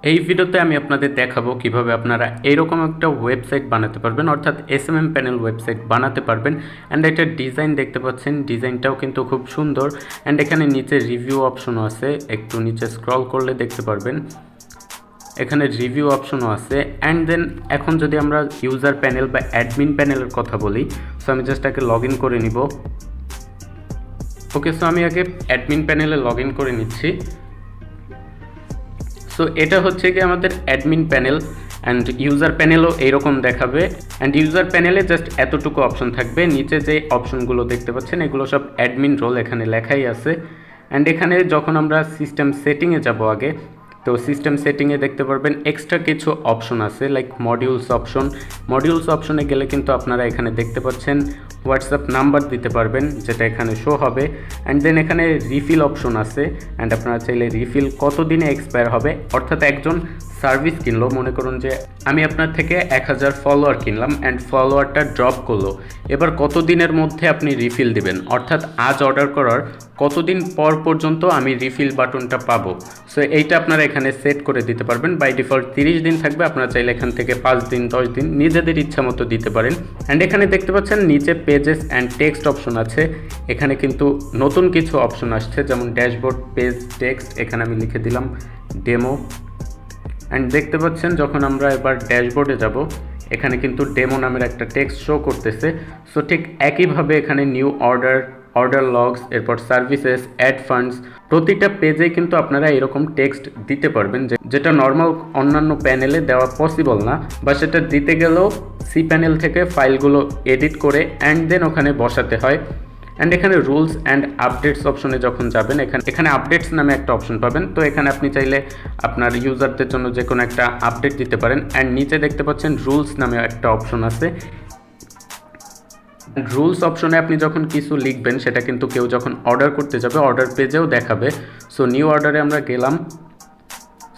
এই ভিডিওতে আমি আপনাদের দেখাবো কিভাবে আপনারা এরকম একটা ওয়েবসাইট বানাতে পারবেন, অর্থাৎ এসএমএম প্যানেল ওয়েবসাইট বানাতে পারবেন। অ্যান্ড এটার ডিজাইন দেখতে পাচ্ছেন, ডিজাইনটাও কিন্তু খুব সুন্দর। অ্যান্ড এখানে নিচে রিভিউ অপশনও আছে, একটু নিচে স্ক্রল করলে দেখতে পারবেন এখানে রিভিউ অপশনও আছে। অ্যান্ড দেন এখন যদি আমরা ইউজার প্যানেল বা অ্যাডমিন প্যানেলের কথা বলি, সো আমি জাস্ট আগে লগ ইন করে নিব। ওকে, সো আমি আগে অ্যাডমিন প্যানেলে লগ ইন করে নিচ্ছি। সো এটা হচ্ছে কি আমাদের অ্যাডমিন প্যানেল। অ্যান্ড ইউজার প্যানেলও এইরকম দেখাবে। অ্যান্ড ইউজার প্যানেলে জাস্ট এতটুকু অপশন থাকবে, নিচে যে অপশনগুলো দেখতে পাচ্ছেন এগুলো সব অ্যাডমিন রোল এখানে লেখাই আছে। অ্যান্ড এখানে যখন আমরা সিস্টেম সেটিংয়ে যাব আগে, তো সিস্টেম সেটিংয়ে দেখতে পারবেন এক্সট্রা কিছু অপশন আছে, লাইক মডিউলস অপশন। মডিউলস অপশনে গেলে কিন্তু আপনারা এখানে দেখতে পাচ্ছেন হোয়াটসঅ্যাপ নাম্বার দিতে পারবেন, যেটা এখানে শো হবে। অ্যান্ড দেন এখানে রিফিল অপশন আছে। অ্যান্ড আপনারা চাইলে রিফিল কত দিনে এক্সপায়ার হবে, অর্থাৎ একজন সার্ভিস কিনলো, মনে করুন যে আমি আপনার থেকে 1000 ফলোয়ার কিনলাম অ্যান্ড ফলোয়ারটা ড্রপ করলো, এবার কত দিনের মধ্যে আপনি রিফিল দিবেন, অর্থাৎ আজ অর্ডার করার কতদিন পর পর্যন্ত আমি রিফিল বাটনটা পাবো। সো এইটা আপনারা এখানে সেট করে দিতে পারবেন। বাই ডিফল্ট 30 দিন থাকবে, আপনারা চাইলে এখান থেকে 5 দিন 10 দিন নিজেদের ইচ্ছা মতো দিতে পারেন। অ্যান্ড এখানে দেখতে পাচ্ছেন নিচে পেজেস অ্যান্ড টেক্সট অপশন আছে। এখানে কিন্তু নতুন কিছু অপশন আসছে, যেমন ড্যাশবোর্ড, পেজ, টেক্সট। এখানে আমি লিখে দিলাম ডেমো। অ্যান্ড দেখতে পাচ্ছেন যখন আমরা এবার ড্যাশবোর্ডে যাব, এখানে কিন্তু ডেমো নামের একটা টেক্সট শো করতেছে। সো ঠিক একইভাবে এখানে নিউ অর্ডার, অর্ডার লগস, এরপর সার্ভিসেস, অ্যাড ফান্ডস, প্রতিটা পেজে কিন্তু আপনারা এরকম টেক্সট দিতে পারবেন, যেটা নর্মাল অন্যান্য প্যানেলে দেওয়া পসিবল না, বা সেটা দিতে গেলেও সি প্যানেল থেকে ফাইলগুলো এডিট করে অ্যান্ড দেন ওখানে বসাতে হয়। অ্যান্ড এখানে রুলস অ্যান্ড আপডেটস অপশনে যখন যাবেন, এখানে আপডেটস নামে একটা অপশন পাবেন। তো এখানে আপনি চাইলে আপনার ইউজারদের জন্য যে কোনো একটা আপডেট দিতে পারেন। অ্যান্ড নিচে দেখতে পাচ্ছেন রুলস নামে একটা অপশন আছে। রুলস অপশনে আপনি যখন কিছু লিখবেন, সেটা কিন্তু কেউ যখন অর্ডার করতে যাবে অর্ডার পেজেও দেখাবে। সো নিউ অর্ডারে আমরা গেলাম।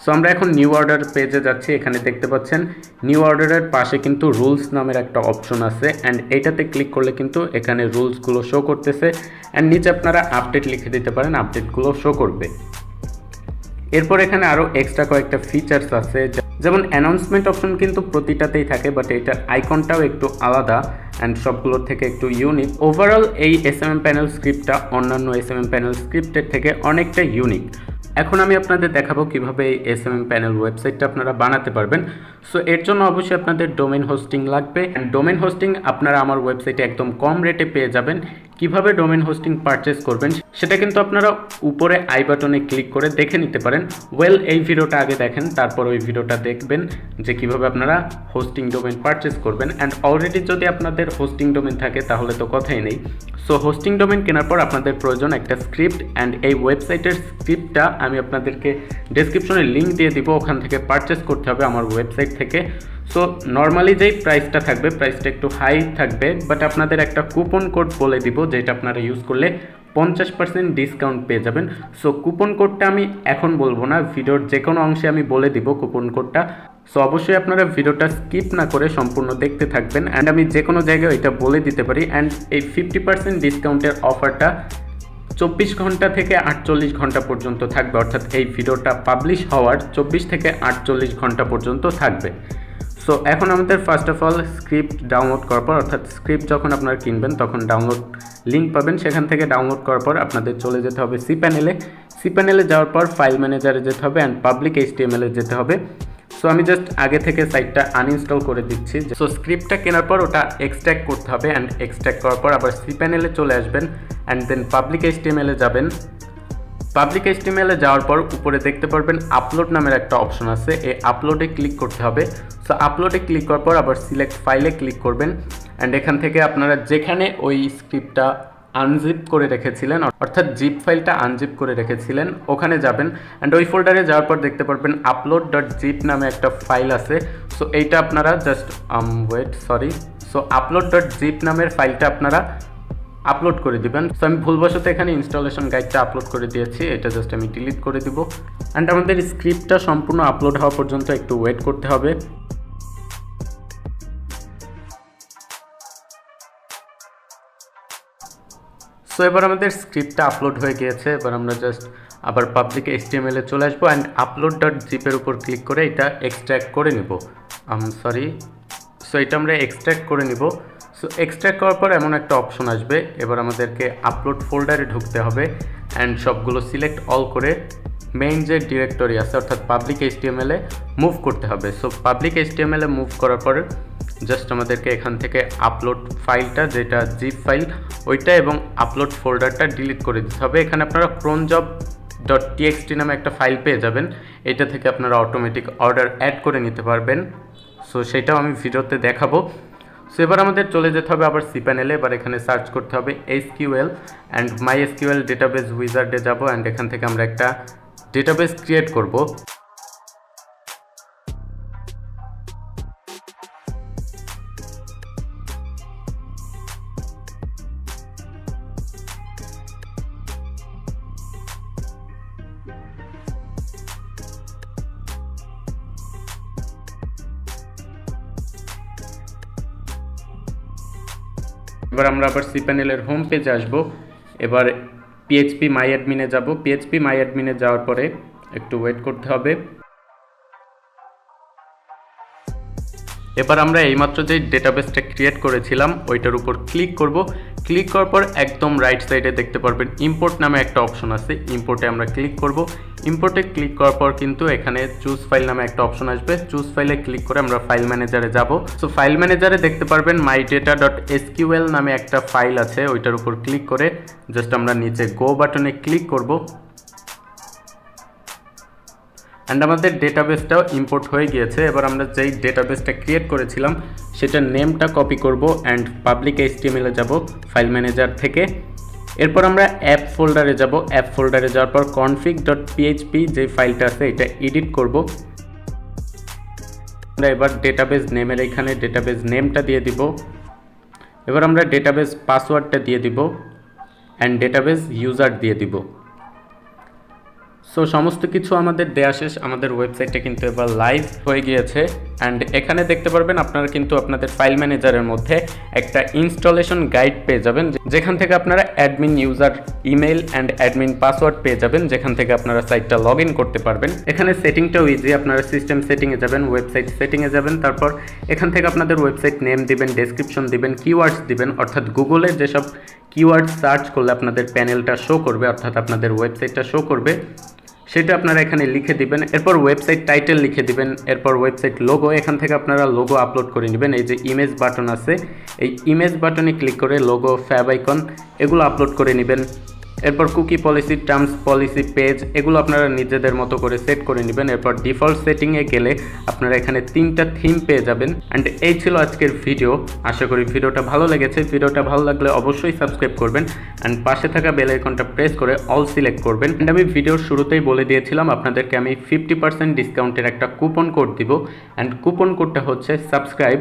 সো আমরা এখন নিউ অর্ডার পেজে যাচ্ছি। এখানে দেখতে পাচ্ছেন নিউ অর্ডারের পাশে কিন্তু রুলস নামের একটা অপশন আছে। অ্যান্ড এইটাতে ক্লিক করলে কিন্তু এখানে রুলসগুলো শো করতেছে। অ্যান্ড নিচে আপনারা আপডেট লিখে দিতে পারেন, আপডেটগুলো শো করবে। এরপর এখানে আরও এক্সট্রা কয়েকটা ফিচার্স আছে, যেমন অ্যানাউন্সমেন্ট অপশন কিন্তু প্রতিটাতেই থাকে, বাট এটার আইকনটাও একটু আলাদা অ্যান্ড সবগুলোর থেকে একটু ইউনিক। ওভারঅল এই এসএমএম প্যানেল স্ক্রিপ্টটা অন্যান্য এসএমএম প্যানেল স্ক্রিপ্টের থেকে অনেকটা ইউনিক। এখন আমি আপনাদের দেখাবো কিভাবে এই এসএমএম প্যানেল ওয়েবসাইটটা আপনারা বানাতে পারবেন। সো এর জন্য অবশ্যই আপনাদের ডোমেন হোস্টিং লাগবে। অ্যান্ড ডোমেন হোস্টিং আপনারা আমার ওয়েবসাইটে একদম কম রেটে পেয়ে যাবেন। কিভাবে ডোমেন হোস্টিং পারচেস করবেন সেটা কিন্তু আপনারা উপরে আই বাটনে ক্লিক করে দেখে নিতে পারেন। এই ভিডিওটা আগে দেখেন, তারপর ওই ভিডিওটা দেখবেন যে কিভাবে আপনারা হোস্টিং ডোমেন পারচেস করবেন। অ্যান্ড অলরেডি যদি আপনাদের হোস্টিং ডোমেন থাকে তাহলে তো কথাই নেই। সো হোস্টিং ডোমেন কেনার পর আপনাদের প্রয়োজন একটা স্ক্রিপ্ট। অ্যান্ড এই ওয়েবসাইটের স্ক্রিপ্টটা আমি আপনাদেরকে ডেসক্রিপশনে লিঙ্ক দিয়ে দিব, ওখান থেকে পারচেস করতে হবে আমার ওয়েবসাইট থেকে। সো নর্মালি যেই প্রাইসটা থাকবে, প্রাইসটা একটু হাই থাকবে, বাট আপনাদের একটা কুপন কোড বলে দিব, যেটা আপনারা ইউজ করলে 50% ডিসকাউন্ট পেয়ে যাবেন। সো কুপন কোডটা আমি এখন বলবো না, ভিডিওর যে কোনো অংশে আমি বলে দিব কুপন কোডটা। সো অবশ্যই আপনারা ভিডিওটা স্কিপ না করে সম্পূর্ণ দেখতে থাকবেন। অ্যান্ড আমি যে কোনো জায়গায় এটা বলে দিতে পারি। অ্যান্ড এই 50% ডিসকাউন্টের অফারটা 24 ঘন্টা থেকে 48 ঘন্টা পর্যন্ত থাকবে, অর্থাৎ এই ভিডিওটা পাবলিশ হওয়ার 24 থেকে 48 ঘন্টা পর্যন্ত থাকবে। সো এখন আমাদের first of all script download করার পর, অর্থাৎ স্ক্রিপ্ট যখন আপনারা কিনবেন তখন ডাউনলোড লিঙ্ক পাবেন, সেখান থেকে ডাউনলোড করার পর আপনাদের চলে যেতে হবে সি প্যানেলে। সি প্যানেলে যাওয়ার পর ফাইল ম্যানেজারে যেতে হবে অ্যান্ড পাবলিক এইচটিএমএলে যেতে হবে। সো আমি জাস্ট আগে থেকে সাইটটা আনইনস্টল করে দিচ্ছি। সো স্ক্রিপ্টটা কেনার পর ওটা এক্সট্র্যাক্ট করতে হবে। অ্যান্ড এক্সট্র্যাক্ট করার পর আবার সি প্যানেলে চলে আসবেন অ্যান্ড দেন পাবলিক এইচটিএমএলে যাবেন। পাবলিক এইচটিএমএলে যাওয়ার পর উপরে দেখতে পারবেন আপলোড নামের একটা অপশন আছে, এই আপলোডে ক্লিক করতে হবে। সো আপলোডে ক্লিক করার পর আবার সিলেক্ট ফাইলে ক্লিক করবেন। অ্যান্ড এখান থেকে আপনারা যেখানে ওই স্ক্রিপ্টটা আনজিপ করে রেখেছিলেন, অর্থাৎ জিপ ফাইলটা আনজিপ করে রেখেছিলেন, ওখানে যাবেন। অ্যান্ড ওই ফোল্ডারে যাওয়ার পর দেখতে পারবেন upload.zip নামে একটা ফাইল আছে। সো এইটা আপনারা জাস্ট সো upload.zip নামের ফাইলটা আপনারা আপলোড করে দিবেন। সো আমি ভুলবশত এখানে ইনস্টলেশন গাইডটা আপলোড করে দিয়েছি, এটা জাস্ট আমি ডিলিট করে দিব। অ্যান্ড আমাদের স্ক্রিপ্টটা সম্পূর্ণ আপলোড হওয়া পর্যন্ত একটু ওয়েট করতে হবে। সো এবার আমাদের স্ক্রিপ্টটা আপলোড হয়ে গিয়েছে। এবার আমরা জাস্ট আবার পাবলিক HTML এ চলে আসবো অ্যান্ড upload.zip এর উপর ক্লিক করে এটা এক্সট্র্যাক্ট করে নিব। সো এটা আমরা এক্সট্র্যাক্ট করে নিব। সো এক্সট্র্যাক্ট করার পর এমন একটা অপশন আসবে, এবার আমাদেরকে আপলোড ফোল্ডারে ঢুকতে হবে অ্যান্ড সবগুলো সিলেক্ট অল করে মেইন যে ডিরেক্টরি আছে অর্থাৎ পাবলিক HTML এ মুভ করতে হবে। সো পাবলিক HTML এ মুভ করার পর জাস্ট আমাদেরকে এখান থেকে আপলোড ফাইলটা যেটা জিপ ফাইল ওইটা এবং আপলোড ফোল্ডারটা ডিলিট করে দিতে হবে। এখানে আপনারা cronjob.txt নামে একটা ফাইল পেয়ে যাবেন, এটা থেকে আপনারা অটোমেটিক অর্ডার অ্যাড করে নিতে পারবেন। সো সেটাও আমি ভিডিওতে দেখাবো। সো এবার আমাদের চলে যেতে হবে আবার cPanel এ। এবার এখানে সার্চ করতে হবে SQL অ্যান্ড MySQL ডেটাবেস উইজার্ডে যাব অ্যান্ড এখান থেকে আমরা একটা ডেটাবেস ক্রিয়েট করব। এবার আমরা আবার cPanel এর হোম পেজে আসবো। এবার PHP MyAdmin এ যাব। PHP MyAdmin এ যাওয়ার পরে একটু ওয়েট করতে হবে। এবার আমরা এইমাত্র যে ডেটাবেসটা ক্রিয়েট করেছিলাম ওইটার উপর ক্লিক করব। ক্লিক করার পর একদম রাইট সাইডে দেখতে পারবেন ইম্পোর্ট নামে একটা অপশন আছে, ইম্পোর্টে আমরা ক্লিক করব। ইম্পোর্টে ক্লিক করার পর কিন্তু এখানে চুজ ফাইল নামে একটা অপশন আসবে, চুজ ফাইলে ক্লিক করে আমরা ফাইল ম্যানেজারে যাব। সো ফাইল ম্যানেজারে দেখতে পারবেন mydata.sql নামে একটা ফাইল আছে, ওইটার উপর ক্লিক করে জাস্ট আমরা নিচে গো বাটনে ক্লিক করব অ্যান্ড আমাদের ডেটাবেসটাও ইম্পোর্ট হয়ে গিয়েছে। এবার আমরা যেই ডেটাবেসটা ক্রিয়েট করেছিলাম সেটার নেমটা কপি করব অ্যান্ড পাবলিক HTML এ যাব ফাইল ম্যানেজার থেকে। এরপর আমরা অ্যাপ ফোল্ডারে যাব। অ্যাপ ফোল্ডারে যাওয়ার পর config.php যে ফাইলটা আছে এটা এডিট করব। আমরা এবার ডেটাবেস নেমের এখানে ডেটাবেস নেমটা দিয়ে দিব। এবার আমরা ডেটাবেস পাসওয়ার্ডটা দিয়ে দিব অ্যান্ড ডেটাবেস ইউজার দিয়ে দিব। সো সমস্ত কিছু আমাদের দেয়া শেষ। আমাদের ওয়েবসাইটটা কিন্তু এবার লাইভ হয়ে গিয়েছে অ্যান্ড এখানে দেখতে পারবেন আপনারা কিন্তু আপনাদের ফাইল ম্যানেজারের মধ্যে একটা ইনস্টলেশন গাইড পেয়ে যাবেন, যেখান থেকে আপনারা admin user email and admin password পেয়ে যাবেন, যেখান থেকে আপনারা সাইটটা লগ ইন করতে পারবেন। এখানে সেটিংটাও ইজি, আপনারা সিস্টেম সেটিংয়ে যাবেন, ওয়েবসাইট সেটিংয়ে যাবেন, তারপর এখান থেকে আপনাদের ওয়েবসাইট নেম দিবেন, ডেসক্রিপশন দিবেন, কিওয়ার্ডস দিবেন, অর্থাৎ গুগলে যেসব কিওয়ার্ড সার্চ করলে আপনাদের প্যানেলটা শো করবে অর্থাৎ আপনাদের ওয়েবসাইটটা শো করবে সেটা আপনারা এখানে লিখে দিবেন। এরপর ওয়েবসাইট টাইটেল লিখে দিবেন, এরপর ওয়েবসাইট লোগো, এখান থেকে আপনারা লোগো আপলোড করে নেবেন। এই যে ইমেজ বাটন আছে এই ইমেজ বাটনে ক্লিক করে লোগো, ফ্যাব আইকন এগুলো আপলোড করে নেবেন। এরপর cookie policy, terms policy, page এগুলো আপনারা নিজেদের মতো করে সেট করে নেবেন। এরপর ডিফল্ট সেটিংয়ে গেলে আপনারা এখানে 3টা থিম পেয়ে যাবেন। অ্যান্ড এই ছিল আজকের ভিডিও। আশা করি ভিডিওটা ভালো লেগেছে। ভিডিওটা ভালো লাগলে অবশ্যই সাবস্ক্রাইব করবেন অ্যান্ড পাশে থাকা বেল আইকনটা প্রেস করে অল সিলেক্ট করবেন। অ্যান্ড আমি ভিডিওর শুরুতেই বলে দিয়েছিলাম আপনাদেরকে আমি 50% ডিসকাউন্টের একটা কুপন কোড দিব অ্যান্ড কুপন কোডটা হচ্ছে সাবস্ক্রাইব।